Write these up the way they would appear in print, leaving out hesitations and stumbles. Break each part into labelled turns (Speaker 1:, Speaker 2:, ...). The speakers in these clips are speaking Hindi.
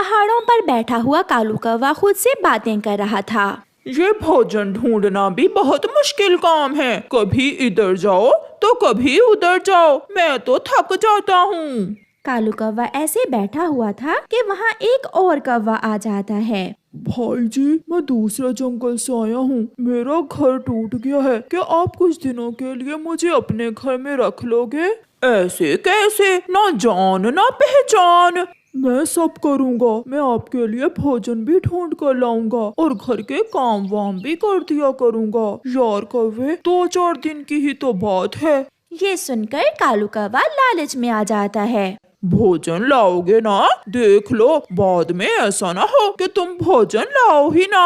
Speaker 1: पहाड़ों पर बैठा हुआ कालू कौवा खुद से बातें कर रहा था।
Speaker 2: ये भोजन ढूंढना भी बहुत मुश्किल काम है। कभी इधर जाओ तो कभी उधर जाओ, मैं तो थक जाता हूँ।
Speaker 1: कालू कौवा ऐसे बैठा हुआ था कि वहाँ एक और कौवा आ जाता है।
Speaker 2: भाई जी, मैं दूसरे जंगल से आया हूँ। मेरा घर टूट गया है। क्या आप कुछ दिनों के लिए मुझे अपने घर में रख लोगे? ऐसे कैसे, ना जान ना पहचान। मैं सब करूँगा। मैं आपके लिए भोजन भी ढूंढ कर लाऊंगा और घर के काम वाम भी कर दिया करूँगा। यार कौवे, 2-4 दिन की ही तो बात है।
Speaker 1: ये सुनकर कालू कौवा लालच में आ जाता है।
Speaker 2: भोजन लाओगे ना? देख लो, बाद में ऐसा ना हो कि तुम भोजन लाओ ही ना।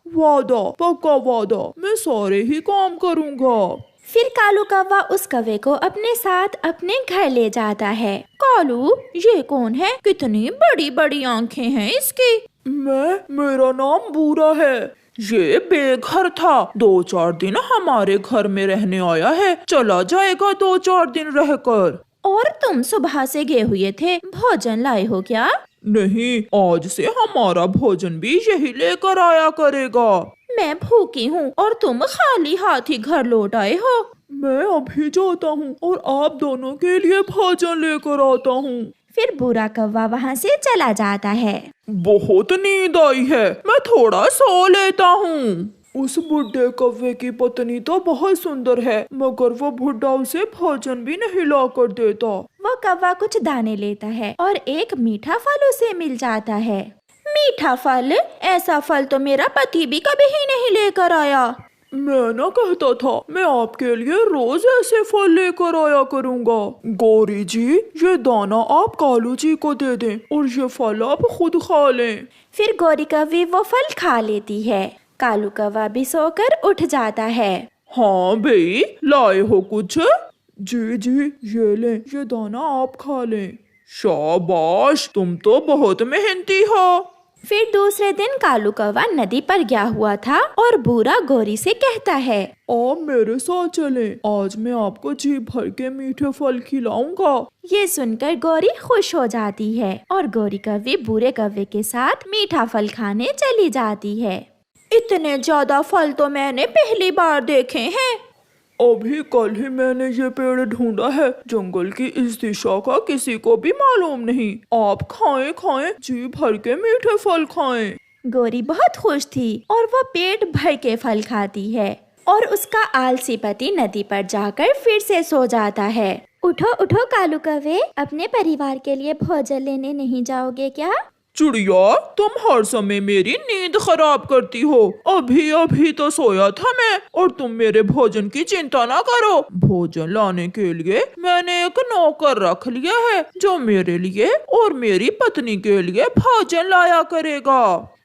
Speaker 2: वादा, पक्का वादा, मैं सारे ही काम करूँगा।
Speaker 1: फिर कालू कौवा उस कौवे को अपने साथ अपने घर ले जाता है। कालू, ये कौन है? कितनी बड़ी बड़ी आंखें हैं इसकी।
Speaker 2: मेरा नाम बूरा है। ये बेघर था, 2-4 दिन हमारे घर में रहने आया है, चला जाएगा 2-4 दिन रहकर।
Speaker 1: और तुम सुबह से गए हुए थे, भोजन लाए हो क्या?
Speaker 2: नहीं, आज से हमारा भोजन भी यही लेकर आया करेगा।
Speaker 1: मैं भूखी हूँ और तुम खाली हाथ ही घर लौट आए हो।
Speaker 2: मैं अभी जाता हूँ और आप दोनों के लिए भोजन लेकर आता हूँ।
Speaker 1: फिर बुरा कौवा वहाँ से चला जाता है।
Speaker 2: बहुत नींद आई है, मैं थोड़ा सो लेता हूँ। उस बुढ़े कौवे की पत्नी तो बहुत सुंदर है, मगर वो बुढ़ा उसे भोजन भी नहीं ला कर देता।
Speaker 1: वो कौवा कुछ दाने लेता है और एक मीठा फल उसे मिल जाता है। मीठा फल? ऐसा फल तो मेरा पति भी कभी ही नहीं लेकर आया।
Speaker 2: मैं ना कहता था, मैं आपके लिए रोज ऐसे फल लेकर आया करूँगा। गौरी जी, ये दाना आप कालू जी को दे दें और ये फल आप खुद खा लें।
Speaker 1: फिर गौरी कौवी वो फल खा लेती है। कालू कौवा भी सोकर उठ जाता है।
Speaker 2: हाँ भाई, लाए हो कुछ? जी जी, ये लें, ये दाना आप खा लें। शाबाश, तुम तो बहुत मेहनती हो।
Speaker 1: फिर दूसरे दिन कालू कौवा नदी पर गया हुआ था और बूरा गौरी से कहता है,
Speaker 2: आप मेरे साथ चलें, आज मैं आपको जी भर के मीठे फल खिलाऊंगा।
Speaker 1: ये सुनकर गौरी खुश हो जाती है और गौरी कौवी बूरे कौवे के साथ मीठा फल खाने चली जाती है। इतने ज्यादा फल तो मैंने पहली बार देखे हैं।
Speaker 2: अभी कल ही मैंने ये पेड़ ढूंढा है, जंगल की इस दिशा का किसी को भी मालूम नहीं। आप खाएं खाएं, जी भर के मीठे फल खाएं।
Speaker 1: गौरी बहुत खुश थी और वो पेट भर के फल खाती है और उसका आलसी पति नदी पर जाकर फिर से सो जाता है। उठो उठो कालू कौवे, अपने परिवार के लिए भोजन लेने नहीं जाओगे क्या?
Speaker 2: चिड़िया, तुम हर समय मेरी नींद खराब करती हो। अभी अभी तो सोया था मैं और तुम मेरे भोजन की चिंता ना करो। भोजन लाने के लिए मैंने एक नौकर रख लिया है जो मेरे लिए और मेरी पत्नी के लिए भोजन लाया करेगा।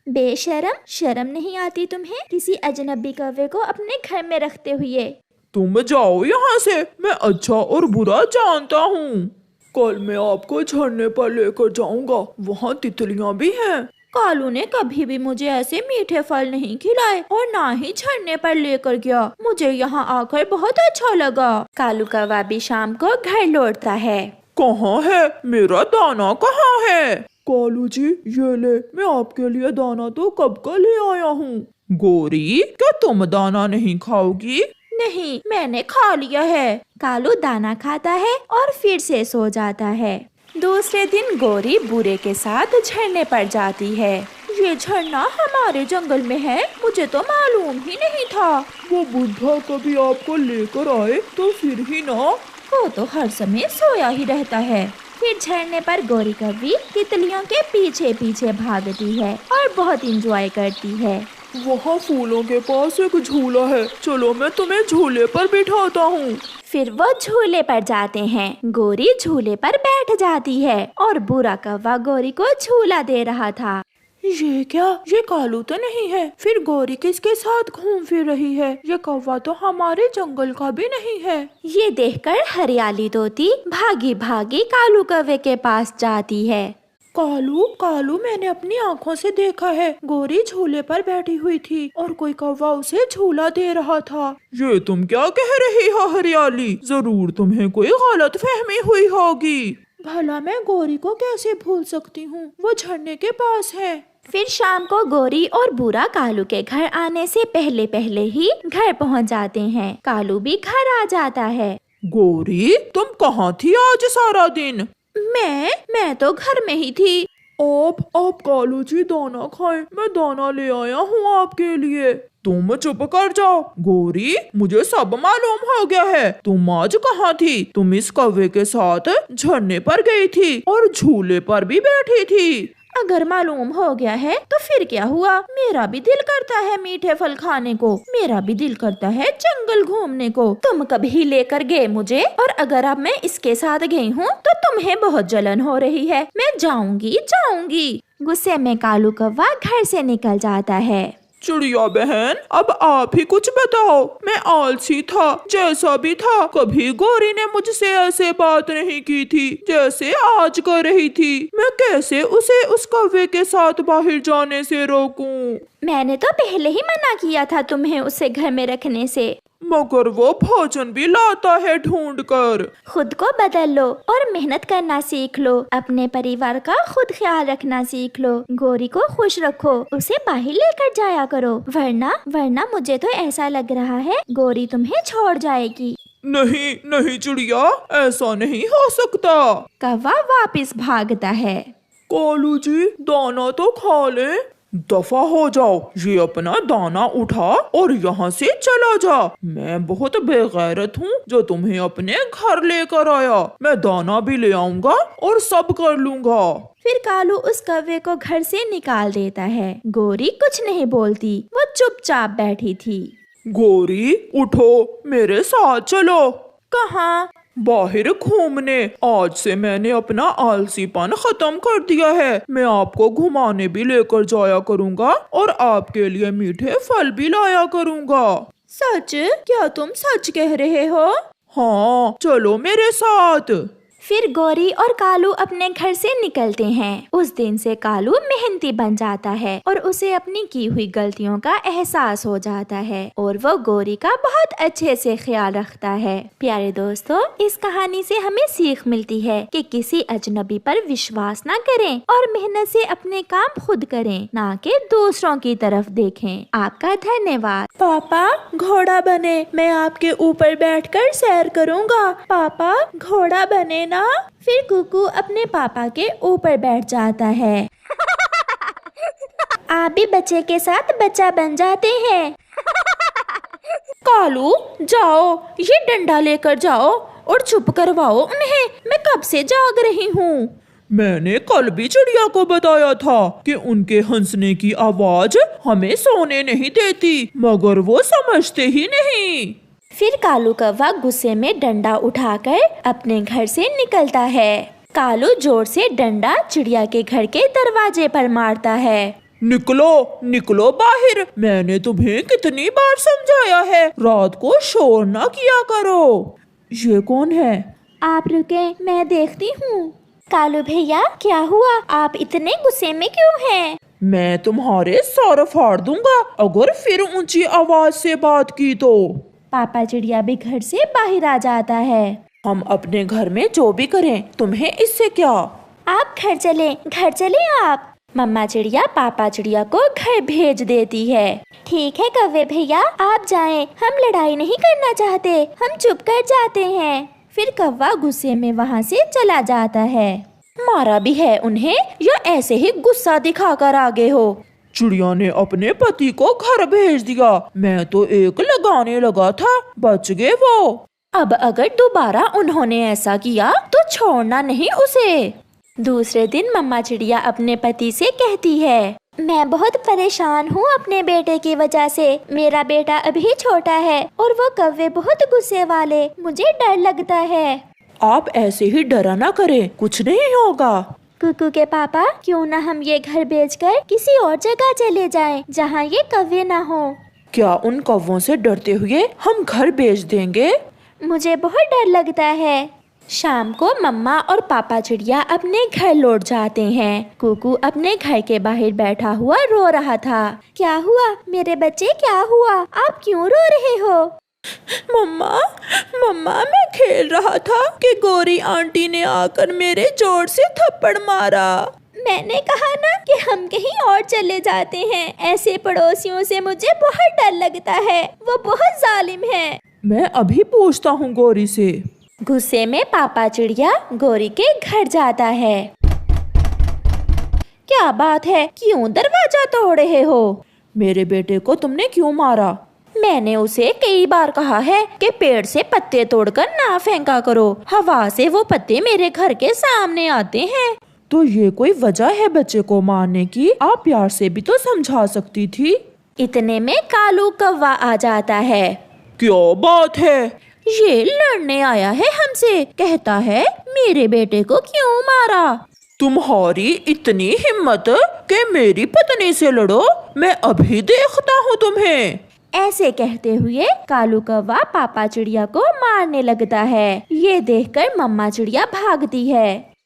Speaker 1: बेशरम, शर्म नहीं आती तुम्हें किसी अजनबी कौवे को अपने घर में रखते हुए?
Speaker 2: तुम जाओ यहाँ से, मैं अच्छा और बुरा जानता हूँ। कल मैं आपको झरने पर लेकर जाऊंगा, वहाँ तितलियाँ भी हैं।
Speaker 1: कालू ने कभी भी मुझे ऐसे मीठे फल नहीं खिलाए और ना ही झरने पर लेकर गया। मुझे यहाँ आकर बहुत अच्छा लगा। कालू कौवा भी शाम को घर लौटता है।
Speaker 2: कहाँ है मेरा दाना, कहाँ है? कालू जी, ये ले, मैं आपके लिए दाना तो कब का ले आया हूँ। गौरी, क्या तुम दाना नहीं खाओगी?
Speaker 1: नहीं, मैंने खा लिया है। कालू दाना खाता है और फिर से सो जाता है। दूसरे दिन गौरी बूरे के साथ झरने पर जाती है। ये झरना हमारे जंगल में है, मुझे तो मालूम ही नहीं था।
Speaker 2: वो बुढ़ा कभी आपको लेकर आए तो फिर ही ना।
Speaker 1: वो तो हर समय सोया ही रहता है। फिर झरने पर गौरी कौवी तितलियों के पीछे पीछे भागती है और बहुत इंजॉय करती है।
Speaker 2: वहाँ फूलों के पास एक झूला है, चलो मैं तुम्हें झूले पर बिठाता हूँ।
Speaker 1: फिर वो झूले पर जाते हैं। गौरी झूले पर बैठ जाती है और बुरा कौवा गौरी को झूला दे रहा था।
Speaker 2: ये क्या, ये कालू तो नहीं है? फिर गौरी किसके साथ घूम फिर रही है? ये कौवा तो हमारे जंगल का भी नहीं है।
Speaker 1: ये देखकर हरियाली तोती भागी भागी कालू कौवे के पास जाती है।
Speaker 2: कालू, कालू, मैंने अपनी आँखों से देखा है, गौरी झूले पर बैठी हुई थी और कोई कौवा उसे झूला दे रहा था। ये तुम क्या कह रही हो हरियाली? जरूर तुम्हें कोई गलत फहमी हुई होगी। भला मैं गौरी को कैसे भूल सकती हूँ, वो झरने के पास है।
Speaker 1: फिर शाम को गौरी और बूढ़ा कालू के घर आने से पहले पहले ही घर पहुंच जाते हैं। कालू भी घर आ जाता है।
Speaker 2: गौरी, तुम कहाँ थी आज सारा दिन?
Speaker 1: मैं तो घर में ही थी।
Speaker 2: आप कालू जी दाना खाएं, मैं दाना ले आया हूँ आपके लिए। तुम चुप कर जाओ। गौरी, मुझे सब मालूम हो गया है। तुम आज कहाँ थी? तुम इस कौवे के साथ झरने पर गई थी और झूले पर भी बैठी थी।
Speaker 1: अगर मालूम हो गया है तो फिर क्या हुआ? मेरा भी दिल करता है मीठे फल खाने को, मेरा भी दिल करता है जंगल घूमने को। तुम कभी लेकर गए मुझे, और अगर अब मैं इसके साथ गई हूँ तो तुम्हें बहुत जलन हो रही है। मैं जाऊंगी। गुस्से में कालू कौवा घर से निकल जाता है।
Speaker 2: चिड़िया बहन, अब आप ही कुछ बताओ। मैं आलसी था, जैसा भी था, कभी गौरी ने मुझसे ऐसे बात नहीं की थी जैसे आज कर रही थी। मैं कैसे उसे उस कौवे के साथ बाहर जाने से रोकूं?
Speaker 1: मैंने तो पहले ही मना किया था तुम्हें उसे घर में रखने से।
Speaker 2: मगर वो भोजन भी लाता है ढूंढ कर।
Speaker 1: खुद को बदल लो और मेहनत करना सीख लो। अपने परिवार का खुद ख्याल रखना सीख लो। गौरी को खुश रखो, उसे बाहर लेकर जाया करो, वरना मुझे तो ऐसा लग रहा है गौरी तुम्हें छोड़ जाएगी।
Speaker 2: नहीं चिड़िया, ऐसा नहीं हो सकता।
Speaker 1: कौवा वापस भागता है।
Speaker 2: कालू जी, दाना तो खा ले। दफा हो जाओ, ये अपना दाना उठा और यहाँ से चला जा। मैं बहुत बेगैरत हूँ जो तुम्हें अपने घर लेकर आया। मैं दाना भी ले आऊंगा और सब कर लूंगा।
Speaker 1: फिर कालू उस कौवे को घर से निकाल देता है। गौरी कुछ नहीं बोलती, वो चुपचाप बैठी थी।
Speaker 2: गौरी, उठो, मेरे साथ चलो।
Speaker 1: कहाँ?
Speaker 2: बाहर घूमने। आज से मैंने अपना आलसीपन खत्म कर दिया है। मैं आपको घुमाने भी लेकर जाया करूँगा और आपके लिए मीठे फल भी लाया करूँगा।
Speaker 1: सच? क्या तुम सच कह रहे हो?
Speaker 2: हाँ, चलो मेरे साथ।
Speaker 1: फिर गौरी और कालू अपने घर से निकलते हैं। उस दिन से कालू मेहनती बन जाता है और उसे अपनी की हुई गलतियों का एहसास हो जाता है और वो गौरी का बहुत अच्छे से ख्याल रखता है। प्यारे दोस्तों, इस कहानी से हमें सीख मिलती है कि किसी अजनबी पर विश्वास न करें और मेहनत से अपने काम खुद करें, ना कि दूसरों की तरफ देखें। आपका धन्यवाद।
Speaker 3: पापा, घोड़ा बने, मैं आपके ऊपर बैठकर सैर करूँगा। पापा, घोड़ा बने ना।
Speaker 1: फिर कुकू अपने पापा के ऊपर बैठ जाता है। आप भी बच्चे के साथ बच्चा बन जाते हैं।
Speaker 3: कालू, जाओ, ये डंडा लेकर जाओ और चुप करवाओ उन्हें। मैं कब से जाग रही हूँ।
Speaker 2: मैंने कल भी चिड़िया को बताया था कि उनके हंसने की आवाज हमें सोने नहीं देती, मगर वो समझते ही नहीं।
Speaker 1: फिर कालू कौवा गुस्से में डंडा उठाकर अपने घर से निकलता है। कालू जोर से डंडा चिड़िया के घर के दरवाजे पर मारता है।
Speaker 2: निकलो बाहर। मैंने तुम्हें कितनी बार समझाया है, रात को शोर ना किया करो। ये कौन है?
Speaker 1: आप रुके, मैं देखती हूँ। कालू भैया, क्या हुआ? आप इतने गुस्से में क्यों हैं?
Speaker 2: मैं तुम्हारे सर फाड़ दूंगा अगर फिर ऊंची आवाज से बात की तो।
Speaker 1: पापा चिड़िया भी घर से बाहर आ जाता है।
Speaker 2: हम अपने घर में जो भी करें, तुम्हें इससे क्या?
Speaker 1: आप घर चले आप। मम्मा चिड़िया पापा चिड़िया को घर भेज देती है। ठीक है कौवे भैया, आप जाएं, हम लड़ाई नहीं करना चाहते, हम चुप कर जाते हैं। फिर कौवा गुस्से में वहाँ से चला जाता है।
Speaker 3: मारा भी है उन्हें या ऐसे ही गुस्सा दिखाकर आगे हो?
Speaker 2: चिड़िया ने अपने पति को घर भेज दिया। मैं तो एक लगाने लगा था, बच गए वो।
Speaker 3: अब अगर दोबारा उन्होंने ऐसा किया तो छोड़ना नहीं उसे।
Speaker 1: दूसरे दिन मम्मा चिड़िया अपने पति से कहती है, मैं बहुत परेशान हूँ अपने बेटे की वजह से। मेरा बेटा अभी छोटा है और वो कौवे बहुत गुस्से वाले, मुझे डर लगता है।
Speaker 3: आप ऐसे ही डरा ना करें, कुछ नहीं होगा।
Speaker 1: कुकू के पापा, क्यों ना हम ये घर बेचकर किसी और जगह चले जाएं, जहाँ ये कौवे ना हो।
Speaker 3: क्या उन कौवों से डरते हुए हम घर बेच देंगे?
Speaker 1: मुझे बहुत डर लगता है। शाम को मम्मा और पापा चिड़िया अपने घर लौट जाते हैं। कुकू अपने घर के बाहर बैठा हुआ रो रहा था। क्या हुआ मेरे बच्चे, क्या हुआ? आप क्यों रो रहे हो?
Speaker 3: मम्मा मम्मा मैं खेल रहा था कि गौरी आंटी ने आकर मेरे जोर से थप्पड़ मारा। मैंने कहा ना कि हम कहीं और चले जाते हैं। ऐसे पड़ोसियों से मुझे बहुत डर लगता है, वो बहुत जालिम है।
Speaker 2: मैं अभी पूछता हूँ गौरी से।
Speaker 1: गुस्से में पापा चिड़िया गौरी के घर जाता है। क्या बात है, क्यों दरवाजा तोड़ रहे हो?
Speaker 2: मेरे बेटे को तुमने क्यों मारा?
Speaker 1: मैंने उसे कई बार कहा है कि पेड़ से पत्ते तोड़कर ना फेंका करो, हवा से वो पत्ते मेरे घर के सामने आते हैं।
Speaker 2: तो ये कोई वजह है बच्चे को मारने की? आप प्यार से भी तो समझा सकती थी।
Speaker 1: इतने में कालू कौवा आ जाता है।
Speaker 2: क्या बात है?
Speaker 1: ये लड़ने आया है हमसे, कहता है मेरे बेटे को क्यों मारा।
Speaker 2: तुम्हारी इतनी हिम्मत कि मेरी पत्नी से लड़ो? मैं अभी देखता हूँ तुम्हें।
Speaker 1: ऐसे कहते हुए कालू कौवा पापा चिड़िया को मारने लगता है। ये देखकर मम्मा चिड़िया भागती है।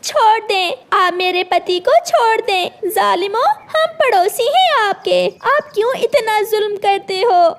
Speaker 1: छोड़ दें, आप मेरे पति को छोड़ दें। जालिमों, हम पड़ोसी हैं आपके, आप क्यों इतना जुल्म करते हो?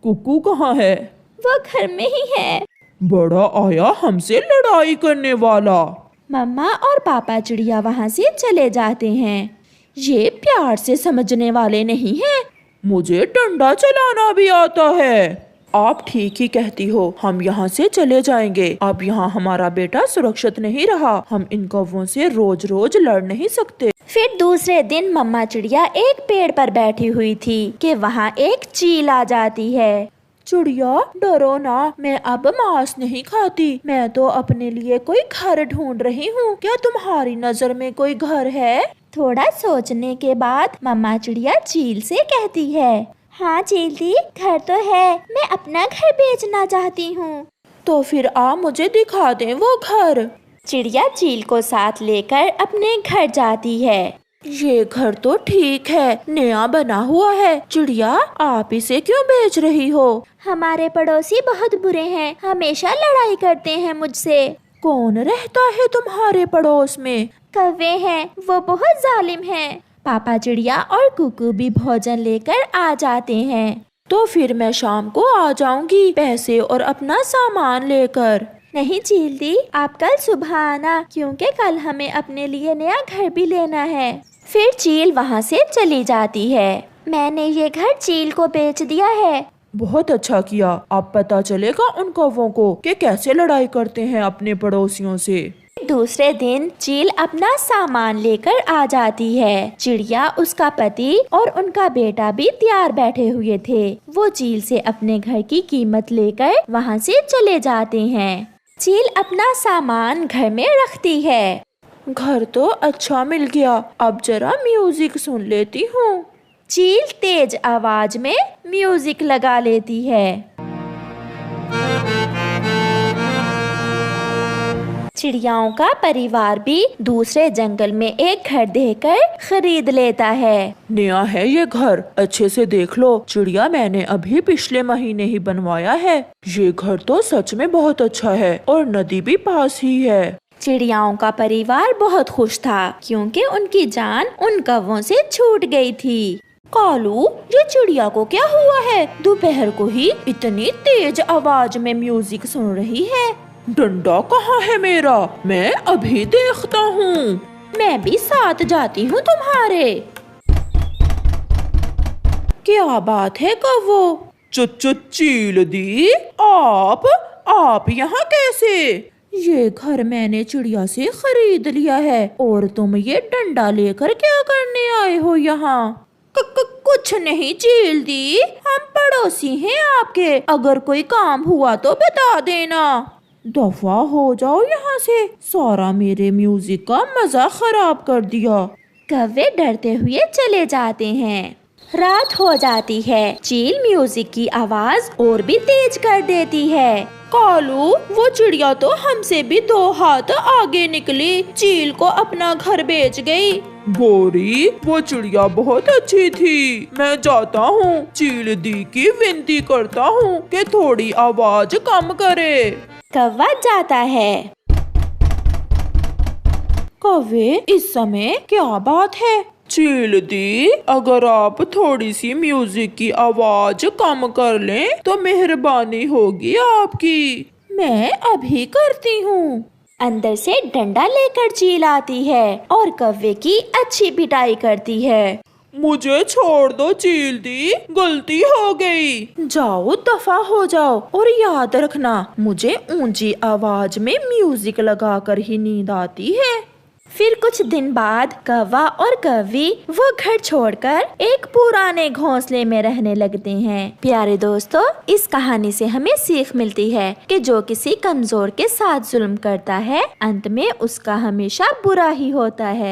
Speaker 2: कुकू कहाँ है?
Speaker 1: वो घर में ही है।
Speaker 2: बड़ा आया हमसे लड़ाई करने वाला।
Speaker 1: मम्मा और पापा चिड़िया वहाँ से चले जाते हैं। ये प्यार से समझने वाले नहीं हैं।
Speaker 2: मुझे डंडा चलाना भी आता है। आप ठीक ही कहती हो, हम यहाँ से चले जाएंगे। अब यहाँ हमारा बेटा सुरक्षित नहीं रहा। हम इन कौवों से रोज रोज लड़ नहीं सकते।
Speaker 1: फिर दूसरे दिन मम्मा चिड़िया एक पेड़ पर बैठी हुई थी कि वहाँ एक चील आ जाती है।
Speaker 2: चिड़िया डरो ना, मैं अब मांस नहीं खाती। मैं तो अपने लिए कोई घर ढूंढ रही हूँ। क्या तुम्हारी नजर में कोई घर है?
Speaker 1: थोड़ा सोचने के बाद मम्मा चिड़िया चील से कहती है, हाँ चील दी, घर तो है। मैं अपना घर बेचना चाहती हूँ।
Speaker 2: तो फिर आ मुझे दिखा दे वो घर।
Speaker 1: चिड़िया चील को साथ लेकर अपने घर जाती है।
Speaker 2: ये घर तो ठीक है, नया बना हुआ है। चिड़िया आप इसे क्यों बेच रही हो?
Speaker 1: हमारे पड़ोसी बहुत बुरे हैं, हमेशा लड़ाई करते हैं मुझसे।
Speaker 2: कौन रहता है तुम्हारे पड़ोस में?
Speaker 1: कौवे हैं, वो बहुत जालिम हैं। पापा चिड़िया और कुकू भी भोजन लेकर आ जाते हैं।
Speaker 2: तो फिर मैं शाम को आ जाऊंगी पैसे और अपना सामान लेकर।
Speaker 1: नहीं चील दी, आप कल सुबह आना, क्योंकि कल हमें अपने लिए नया घर भी लेना है। फिर चील वहाँ से चली जाती है। मैंने ये घर चील को बेच दिया है।
Speaker 2: बहुत अच्छा किया। अब पता चलेगा उन कौवों को कि कैसे लड़ाई करते हैं अपने पड़ोसियों से।
Speaker 1: दूसरे दिन चील अपना सामान लेकर आ जाती है। चिड़िया, उसका पति और उनका बेटा भी तैयार बैठे हुए थे। वो चील से अपने घर की कीमत लेकर वहाँ से चले जाते हैं। चील अपना सामान घर में रखती है।
Speaker 2: घर तो अच्छा मिल गया, अब जरा म्यूजिक सुन लेती हूँ।
Speaker 1: चील तेज आवाज में म्यूजिक लगा लेती है। चिड़ियाओं का परिवार भी दूसरे जंगल में एक घर देखकर खरीद लेता है।
Speaker 2: नया है ये घर, अच्छे से देख लो। चिड़िया मैंने अभी पिछले महीने ही बनवाया है। ये घर तो सच में बहुत अच्छा है और नदी भी पास ही है।
Speaker 1: चिड़ियाओं का परिवार बहुत खुश था क्योंकि उनकी जान उन कौवों से छूट गई थी। कालू, ये चिड़िया को क्या हुआ है? दोपहर को ही इतनी तेज आवाज में म्यूजिक सुन रही है।
Speaker 2: डंडा कहाँ है मेरा? मैं अभी देखता हूँ।
Speaker 1: मैं भी साथ जाती हूँ तुम्हारे।
Speaker 2: क्या बात है कौवो? चील दी, आप यहाँ कैसे? ये घर मैंने चिड़िया से खरीद लिया है और तुम ये डंडा लेकर क्या करने आए हो यहाँ?
Speaker 1: कुछ नहीं चील दी, हम पड़ोसी हैं आपके। अगर कोई काम हुआ तो बता देना।
Speaker 2: दफा हो जाओ यहाँ से, सारा मेरे म्यूजिक का मजा खराब कर दिया।
Speaker 1: कौवे डरते हुए चले जाते हैं। रात हो जाती है। चील म्यूजिक की आवाज और भी तेज कर देती है।
Speaker 2: कालू, वो चिड़िया तो हमसे भी 2 हाथ आगे निकली, चील को अपना घर बेच गई। गौरी, वो चिड़िया बहुत अच्छी थी। मैं जाता हूँ, चील दी की विनती करता हूँ कि थोड़ी आवाज कम करे।
Speaker 1: कौवा जाता है।
Speaker 2: कौवे, इस समय क्या बात है? चील दी, अगर आप थोड़ी सी म्यूजिक की आवाज कम कर लें तो मेहरबानी होगी आपकी।
Speaker 1: मैं अभी करती हूँ। अंदर से डंडा लेकर चील आती है और कौवे की अच्छी पिटाई करती है।
Speaker 2: मुझे छोड़ दो चील दी, गलती हो गई।
Speaker 1: जाओ दफा हो जाओ और याद रखना मुझे ऊंची आवाज में म्यूजिक लगाकर ही नींद आती है। फिर कुछ दिन बाद कौवा और कौवी वो घर छोड़कर एक पुराने घोंसले में रहने लगते हैं। प्यारे दोस्तों, इस कहानी से हमें सीख मिलती है कि जो किसी कमजोर के साथ जुल्म करता है अंत में उसका हमेशा बुरा ही होता है।